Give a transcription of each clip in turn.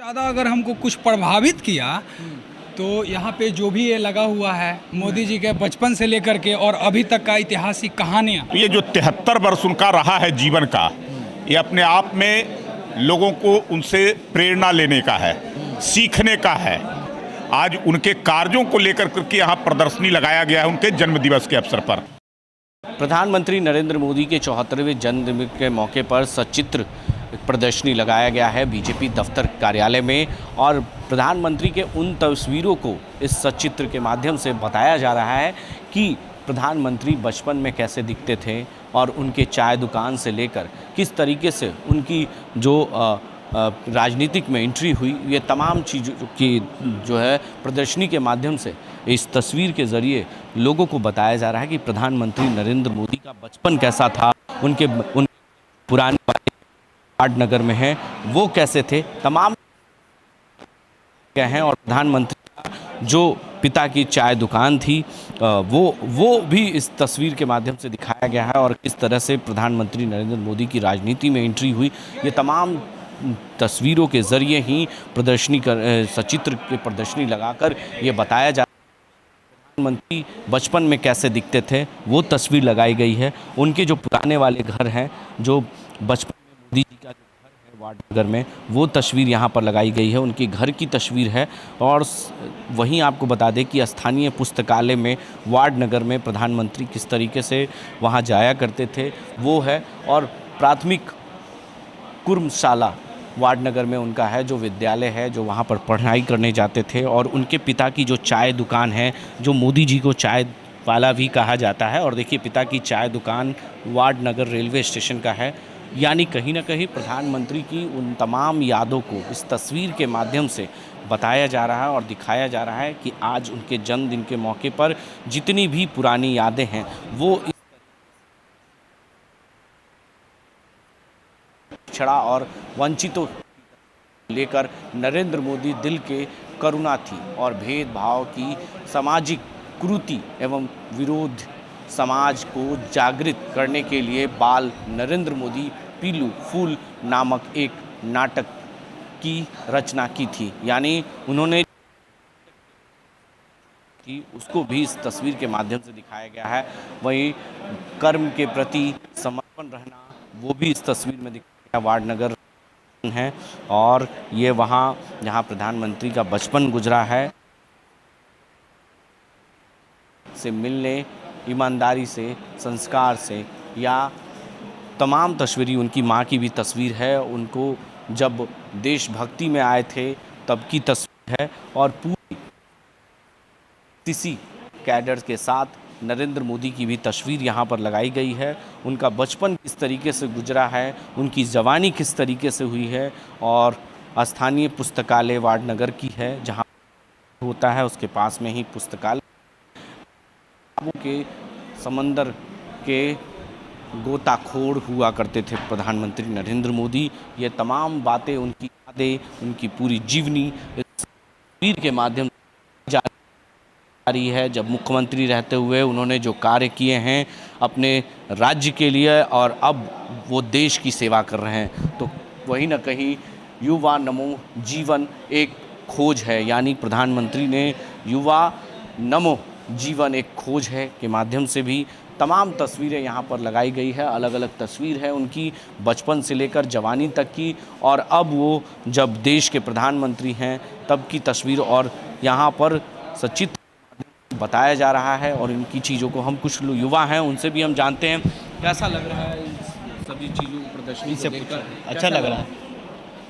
ज़्यादा अगर हमको कुछ प्रभावित किया तो यहाँ पे जो भी ये लगा हुआ है मोदी जी के बचपन से लेकर के और अभी तक का ऐतिहासिक कहानियाँ। ये जो 73 वर्ष उनका रहा है जीवन का, ये अपने आप में लोगों को उनसे प्रेरणा लेने का है, सीखने का है। आज उनके कार्यों को लेकर के यहाँ प्रदर्शनी लगाया गया है उनके जन्मदिवस के अवसर पर। प्रधानमंत्री नरेंद्र मोदी के 74वें जन्मदिन के मौके पर सचित्र प्रदर्शनी लगाया गया है बीजेपी दफ्तर कार्यालय में, और प्रधानमंत्री के उन तस्वीरों को इस सचित्र के माध्यम से बताया जा रहा है कि प्रधानमंत्री बचपन में कैसे दिखते थे और उनके चाय दुकान से लेकर किस तरीके से उनकी जो राजनीतिक में एंट्री हुई, ये तमाम चीज़ों की जो है प्रदर्शनी के माध्यम से इस तस्वीर के ज़रिए लोगों को बताया जा रहा है कि प्रधानमंत्री नरेंद्र मोदी का बचपन कैसा था, उनके पुराने वार्ड नगर में हैं वो कैसे थे, तमाम क्या हैं। और प्रधानमंत्री का जो पिता की चाय दुकान थी वो भी इस तस्वीर के माध्यम से दिखाया गया है, और किस तरह से प्रधानमंत्री नरेंद्र मोदी की राजनीति में एंट्री हुई, ये तमाम तस्वीरों के ज़रिए ही प्रदर्शनी सचित्र की प्रदर्शनी लगाकर ये बताया जा प्रधानमंत्री बचपन में कैसे दिखते थे वो तस्वीर लगाई गई है। उनके जो पुराने वाले घर हैं, जो बचपन में मोदी जी का जो घर है वार्ड नगर में, वो तस्वीर यहाँ पर लगाई गई है, उनके घर की तस्वीर है। और वहीं आपको बता दें कि स्थानीय पुस्तकालय में वार्ड नगर में प्रधानमंत्री किस तरीके से वहाँ जाया करते थे वो है, और प्राथमिक कुर्मशाला वार्ड नगर में उनका है जो विद्यालय है, जो वहाँ पर पढ़ाई करने जाते थे। और उनके पिता की जो चाय दुकान है, जो मोदी जी को चाय वाला भी कहा जाता है, और देखिए पिता की चाय दुकान वार्ड नगर रेलवे स्टेशन का है। यानी कहीं ना कहीं प्रधानमंत्री की उन तमाम यादों को इस तस्वीर के माध्यम से बताया जा रहा है और दिखाया जा रहा है कि आज उनके जन्मदिन के मौके पर जितनी भी पुरानी यादें हैं वो पिछड़ा और वंचितों लेकर नरेंद्र मोदी दिल के करुणा थी, और भेदभाव की सामाजिक कुरीति एवं विरोध समाज को जागृत करने के लिए बाल नरेंद्र मोदी पीलू फूल नामक एक नाटक की रचना की थी। यानी उन्होंने कि उसको भी इस तस्वीर के माध्यम से दिखाया गया है। वहीं कर्म के प्रति समर्पण रहना वो भी इस तस्वीर में दिखाया गया। वार्ड नगर है और ये वहाँ जहाँ प्रधानमंत्री का बचपन गुजरा है से मिलने, ईमानदारी से, संस्कार से, या तमाम तस्वीरें। उनकी माँ की भी तस्वीर है, उनको जब देशभक्ति में आए थे तब की तस्वीर है, और पूरी किसी कैडर के साथ नरेंद्र मोदी की भी तस्वीर यहाँ पर लगाई गई है। उनका बचपन किस तरीके से गुजरा है, उनकी जवानी किस तरीके से हुई है, और स्थानीय पुस्तकालय वार्ड नगर की है जहाँ होता है उसके पास में ही पुस्तकालय के समंदर के गोताखोर हुआ करते थे प्रधानमंत्री नरेंद्र मोदी। ये तमाम बातें, उनकी यादें, उनकी पूरी जीवनी इस तस्वीर के माध्यम से जा रही है। जब मुख्यमंत्री रहते हुए उन्होंने जो कार्य किए हैं अपने राज्य के लिए, और अब वो देश की सेवा कर रहे हैं, तो वहीं ना कहीं युवा नमो जीवन एक खोज है। यानी प्रधानमंत्री ने युवा नमो जीवन एक खोज है के माध्यम से भी तमाम तस्वीरें यहाँ पर लगाई गई है। अलग अलग तस्वीर है उनकी बचपन से लेकर जवानी तक की, और अब वो जब देश के प्रधानमंत्री हैं तब की तस्वीर, और यहाँ पर सचित्र बताया जा रहा है। और इनकी चीज़ों को हम कुछ युवा हैं उनसे भी हम जानते हैं कैसा लग रहा है इन सभी चीज़ों को प्रदर्शनी से देखकर। अच्छा लग रहा है।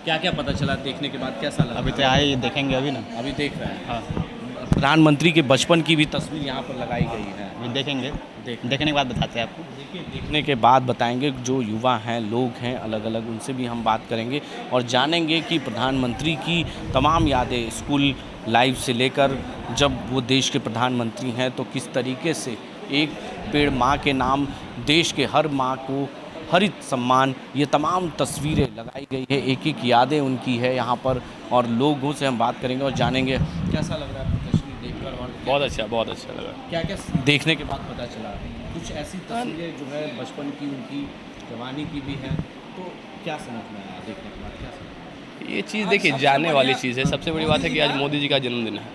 क्या क्या पता चला देखने के बाद, कैसा लगा? अभी तो आए देखेंगे अभी ना। अभी देख रहे हैं। हाँ प्रधानमंत्री के बचपन की भी तस्वीर यहाँ पर लगाई गई है। अभी देखेंगे, देखने के बाद बताते हैं आपको। देखिए देखने के बाद बताएंगे। जो युवा हैं, लोग हैं अलग अलग, उनसे भी हम बात करेंगे और जानेंगे कि प्रधानमंत्री की तमाम यादें स्कूल लाइफ से लेकर जब वो देश के प्रधानमंत्री हैं तो किस तरीके से एक पेड़ माँ के नाम, देश के हर माँ को हरित सम्मान, ये तमाम तस्वीरें लगाई गई है। एक एक यादें उनकी है यहाँ पर, और लोगों से हम बात करेंगे और जानेंगे कैसा लग रहा है प्रदर्शनी देखकर। और बहुत अच्छा लगा। क्या क्या देखने के बाद पता चला? कुछ ऐसी तस्वीरें जो है बचपन की, उनकी जवानी की भी है, तो क्या समझ में आया देखने के बाद? क्या समझ ये चीज़ देखिए जाने वाली चीज़ है। सबसे बड़ी बात है कि आज मोदी जी का जन्मदिन है,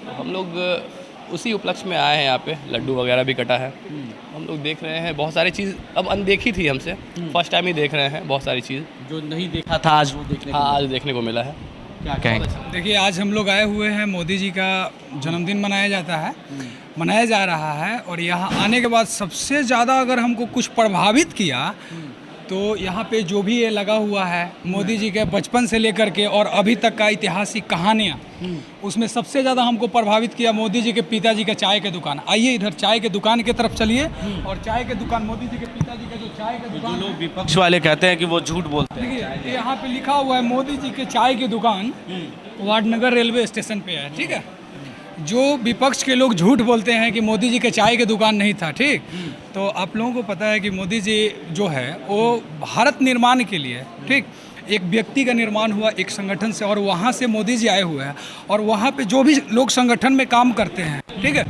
तो हम लोग उसी उपलक्ष्य में आए हैं। यहाँ पे लड्डू वगैरह भी कटा है, हम लोग देख रहे हैं। बहुत सारी चीज़ अब अनदेखी थी हमसे, फर्स्ट टाइम ही देख रहे हैं बहुत सारी चीज़। जो नहीं देखा था आज वो देखने हाँ, आज देखने को मिला है। क्या कहेंगे? देखिए आज हम लोग आए हुए हैं, मोदी जी का जन्मदिन मनाया जाता है, मनाया जा रहा है। और यहाँ आने के बाद सबसे ज़्यादा अगर हमको कुछ प्रभावित किया तो यहाँ पे जो भी ये लगा हुआ है मोदी जी के बचपन से लेकर के और अभी तक का ऐतिहासिक कहानियाँ, उसमें सबसे ज़्यादा हमको प्रभावित किया मोदी जी के पिताजी का चाय के दुकान। आइए इधर चाय के दुकान की तरफ चलिए। और चाय के दुकान, मोदी जी के पिताजी का जो चाय के दुकान, लोग विपक्ष वाले कहते हैं कि वो झूठ बोलते हैं। देखिए यहाँ पे लिखा हुआ है मोदी जी के चाय की दुकान वाडनगर रेलवे स्टेशन पे है, ठीक है। जो विपक्ष के लोग झूठ बोलते हैं कि मोदी जी के चाय की दुकान नहीं था, ठीक, तो आप लोगों को पता है कि मोदी जी जो है वो भारत निर्माण के लिए, ठीक, एक व्यक्ति का निर्माण हुआ एक संगठन से, और वहाँ से मोदी जी आए हुए हैं। और वहाँ पे जो भी लोग संगठन में काम करते हैं, ठीक है,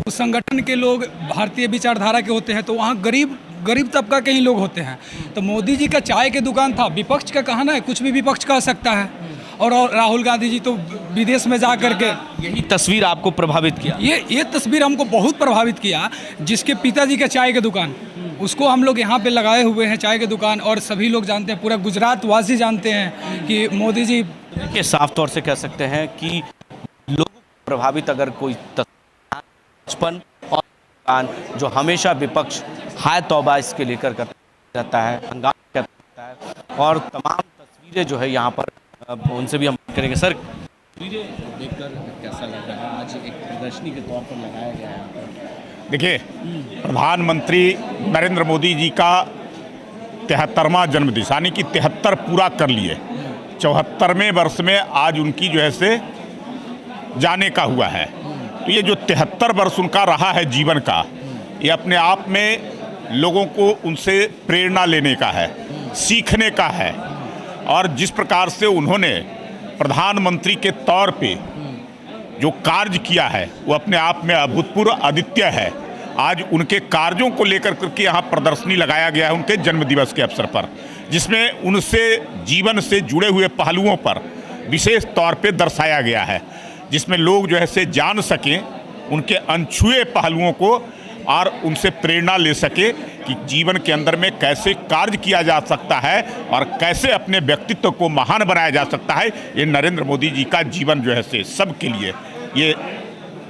उस संगठन के लोग भारतीय विचारधारा के होते हैं, तो वहाँ गरीब तबका के ही लोग होते हैं। तो मोदी जी का चाय की दुकान था, विपक्ष का कहना है, कुछ भी विपक्ष कह सकता है। और राहुल गांधी जी तो विदेश में जा करके, यही तस्वीर आपको प्रभावित किया? ये तस्वीर हमको बहुत प्रभावित किया। जिसके पिताजी का चाय की दुकान, उसको हम लोग यहाँ पे लगाए हुए हैं चाय की दुकान। और सभी लोग जानते हैं, पूरा गुजरात वासी जानते हैं कि मोदी जी देखिए साफ तौर से कह सकते हैं कि लोग प्रभावित अगर कोई बचपन और दुकान जो हमेशा विपक्ष हाय तौबा इसके लेकर करता रहता है, हंगामा करता है, और तमाम तस्वीरें जो है यहाँ पर उनसे भी हम बात करेंगे। सर, तस्वीरें देखकर कैसा लग रहा है? आज एक प्रदर्शनी के तौर पर लगाया गया है। देखिए, प्रधानमंत्री नरेंद्र मोदी जी का 73वां जन्मदिन, यानी कि 73 पूरा कर लिए, 74वें वर्ष में आज उनकी जो है से जाने का हुआ है। तो ये जो 73 वर्ष उनका रहा है जीवन का, ये अपने आप में लोगों को उनसे प्रेरणा लेने का है, सीखने का है। और जिस प्रकार से उन्होंने प्रधानमंत्री के तौर पे जो कार्य किया है वो अपने आप में अभूतपूर्व, अद्वितीय है। आज उनके कार्यों को लेकर करके यहाँ प्रदर्शनी लगाया गया है उनके जन्मदिवस के अवसर पर, जिसमें उनसे जीवन से जुड़े हुए पहलुओं पर विशेष तौर पे दर्शाया गया है, जिसमें लोग जो है से जान सकें उनके अनछुए पहलुओं को और उनसे प्रेरणा ले सके कि जीवन के अंदर में कैसे कार्य किया जा सकता है और कैसे अपने व्यक्तित्व को महान बनाया जा सकता है। ये नरेंद्र मोदी जी का जीवन जो है से सबके लिए ये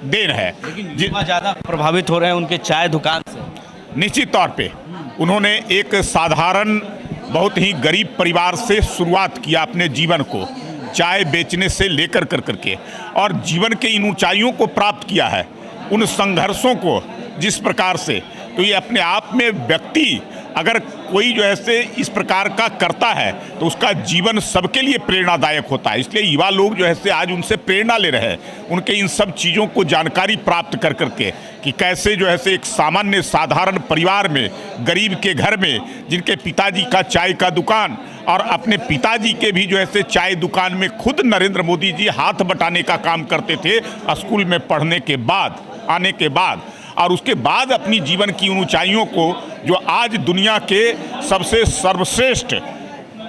देन है। जितना ज़्यादा प्रभावित हो रहे हैं उनके चाय दुकान से, निश्चित तौर पे उन्होंने एक साधारण, बहुत ही गरीब परिवार से शुरुआत किया अपने जीवन को, चाय बेचने से लेकर करके, और जीवन के इन ऊंचाइयों को प्राप्त किया है, उन संघर्षों को जिस प्रकार से। तो ये अपने आप में व्यक्ति अगर कोई जो है से इस प्रकार का करता है तो उसका जीवन सबके लिए प्रेरणादायक होता है। इसलिए युवा लोग जो है से आज उनसे प्रेरणा ले रहे हैं, उनके इन सब चीज़ों को जानकारी प्राप्त कर करके कि कैसे जो है से एक सामान्य साधारण परिवार में, गरीब के घर में, जिनके पिताजी का चाय का दुकान, और अपने पिताजी के भी जो है से चाय दुकान में खुद नरेंद्र मोदी जी हाथ बटाने का काम करते थे स्कूल में पढ़ने के बाद, आने के बाद, और उसके बाद अपनी जीवन की उन ऊंचाइयों को जो आज दुनिया के सबसे सर्वश्रेष्ठ,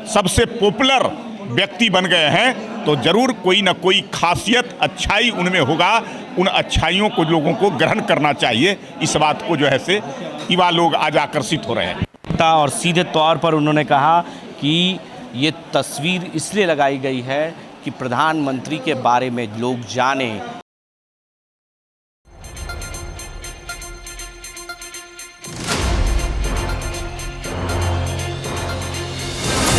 सबसे पॉपुलर व्यक्ति बन गए हैं, तो जरूर कोई ना कोई खासियत, अच्छाई उनमें होगा। उन अच्छाइयों को लोगों को ग्रहण करना चाहिए। इस बात को जो है से युवा लोग आज आकर्षित हो रहे हैं। और सीधे तौर पर उन्होंने कहा कि ये तस्वीर इसलिए लगाई गई है कि प्रधानमंत्री के बारे में लोग जानें